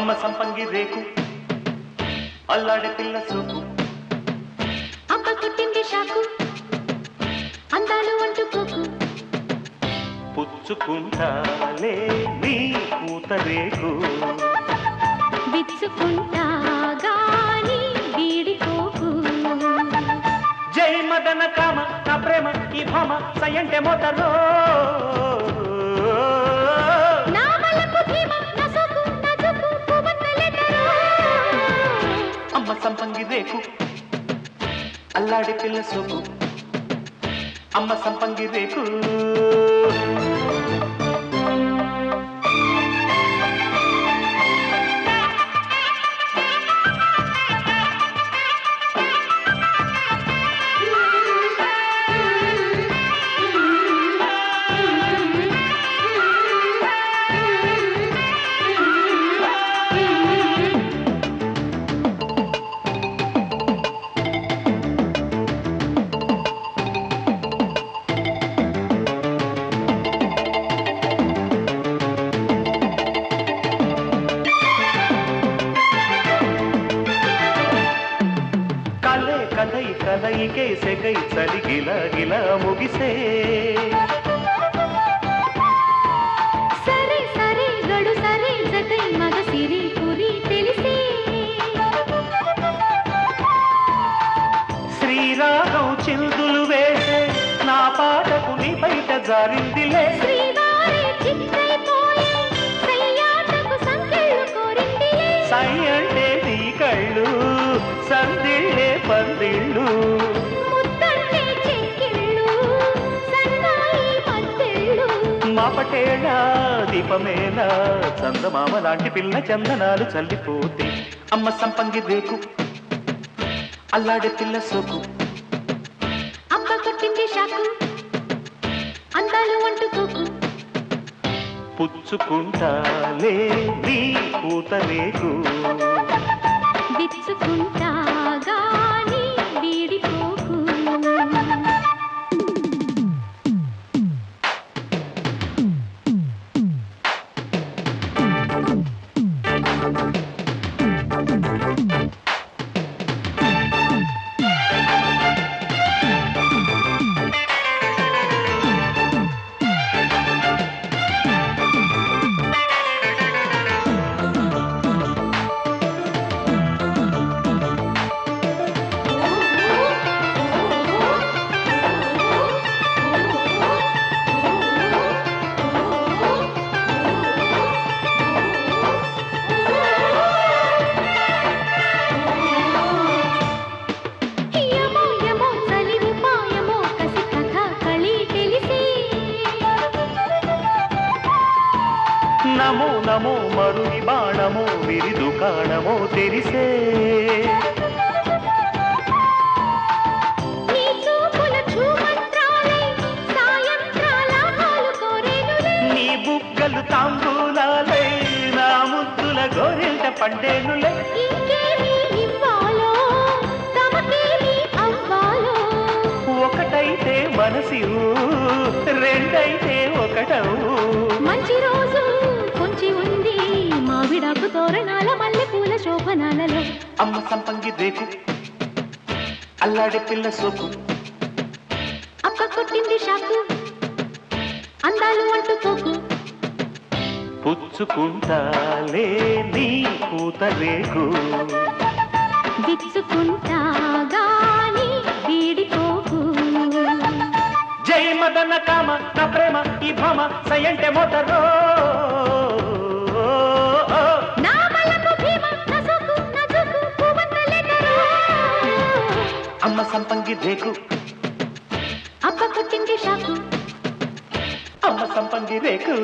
అమ్మ సంపంగి రేకు అల్లాడే పిల్ల సోకు అమ్మ కొట్టింది షాకు అందాలు అంటుకోకు పుచ్చుకుంటాలే నీ పూత రేకు విచ్చుకుంటా గాని వీడిపోకు జై మదన కామ నా ప్రేమ ఈ భామ సయంటే మోతరో అమ్మ సంపంగి రేకు అల్లాడి పిల్ల సోకు అమ్మ సంపంగి రేకు కలయికే సెగై చలి గిలా గిలా ముగిసే సరే సరే గడు సరే జతై మగ సిరి పురి తెలిసే శ్రీరాగం చిందులు వేసే నా పాటకు నీ బయట జారిందిలే శ్రీవారి చిత్తైపోయే సయ్యాటకు సంకెళ్ళు కోరిందిలే సై అంటే నీ కళ్ళు సందిళ్ళే పందిళ్ళు ముద్దంటే చెక్కిళ్ళు సన్నాయి మద్దెళ్ళు మాపటేళ దీపమేళ చందమామ లాంటి పిల్ల చందనాలు చల్లిపోతే అమ్మ సంపంగి రేకు అల్లాడే పిల్ల సోకు అమ్మ కొట్టింది షాకు అందాలు అంటుకోకు పుచ్చుకుంటాలే నీ పూత రేకు విచ్చుకుంటా గాని వీడిపోకు నమో నమో మరుని బాణమో విరి దుకాణమో తెరిసే నీ బుగ్గలు తాంబూలాలై నా ముద్దుల గోరింట పండేనులే ఒకటైతే మనసివు రెండైతే ఒకటవు మంచి రోజు కొంచి ఉంది మావిడాకు తోరణాల మల్లె పూల శోభనాలలో అమ్మ సంపంగి రేకు అల్లాడే పిల్ల సోకు అక్క కొట్టింది షాకు అందాలు అంటుకోకు పుచ్చుకుంటాలే నీ పూత రేకు విచ్చుకుంటా గాని వీడిపోకు జై మదన కామ నా ప్రేమ ఈ భామ సయంటే మోతరో నా మల్లెపు భీమ నా సోకు నా జోకు పూవంతలేకరో అమ్మ సంపంగి రేకు అక్క కొట్టింది షాకు అమ్మ సంపంగి రేకు